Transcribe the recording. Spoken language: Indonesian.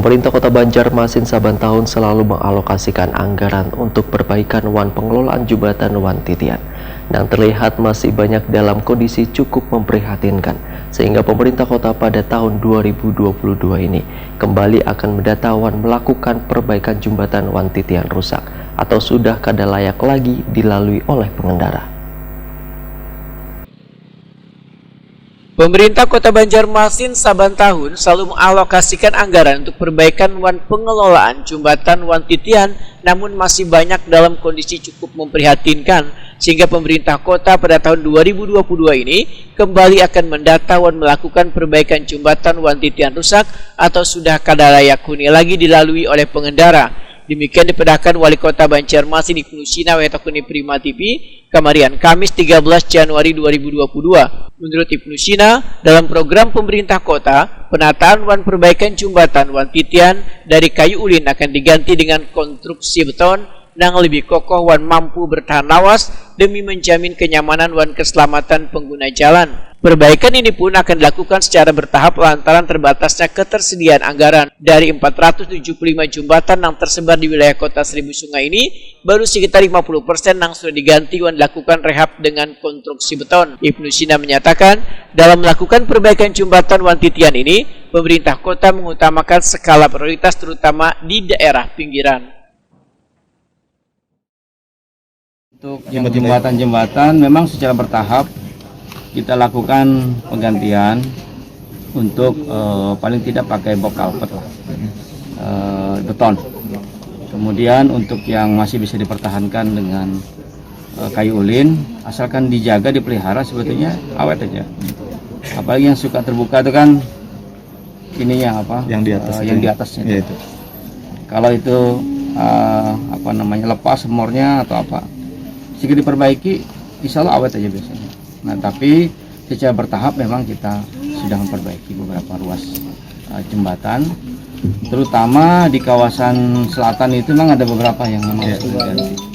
Pemerintah Kota Banjarmasin saban tahun selalu mengalokasikan anggaran untuk perbaikan wan pengelolaan jembatan Wan Titian yang terlihat masih banyak dalam kondisi cukup memprihatinkan, sehingga pemerintah kota pada tahun 2022 ini kembali akan mendata wan melakukan perbaikan jembatan Wan Titian rusak atau sudah kada layak lagi dilalui oleh pengendara. Pemerintah Kota Banjarmasin saban tahun selalu mengalokasikan anggaran untuk perbaikan wan pengelolaan jembatan Wan Titian, namun masih banyak dalam kondisi cukup memprihatinkan, sehingga pemerintah kota pada tahun 2022 ini kembali akan mendata wan melakukan perbaikan jembatan Wan Titian rusak atau sudah kada layak huni lagi dilalui oleh pengendara. Demikian dipedahkan Wali Kota Banjarmasin Ibnu Sina Wetakuni Prima TV Kamarian Kamis 13 Januari 2022. Menurut Ibnu Sina, dalam program pemerintah kota, penataan wan perbaikan jembatan Wan Titian dari kayu ulin akan diganti dengan konstruksi beton yang lebih kokoh wan mampu bertahan lawas demi menjamin kenyamanan wan keselamatan pengguna jalan. Perbaikan ini pun akan dilakukan secara bertahap lantaran terbatasnya ketersediaan anggaran. Dari 475 jembatan yang tersebar di wilayah kota Seribu Sungai ini, baru sekitar 50% yang sudah diganti wan dilakukan rehab dengan konstruksi beton. Ibnu Sina menyatakan, dalam melakukan perbaikan jembatan Wan Titian ini, pemerintah kota mengutamakan skala prioritas terutama di daerah pinggiran. Untuk jembatan-jembatan memang secara bertahap kita lakukan penggantian untuk paling tidak pakai box culvert lah, beton. Kemudian untuk yang masih bisa dipertahankan dengan kayu ulin, asalkan dijaga, dipelihara, sebetulnya awet aja. Apalagi yang suka terbuka itu kan ininya apa? Yang di atas. Yang di atasnya. Ya, itu. Kalau itu lepas semornya atau apa, jika diperbaiki, insya Allah awet aja biasanya. Nah, tapi secara bertahap memang kita sudah memperbaiki beberapa ruas jembatan, terutama di kawasan selatan itu memang ada beberapa yang memang harus diganti.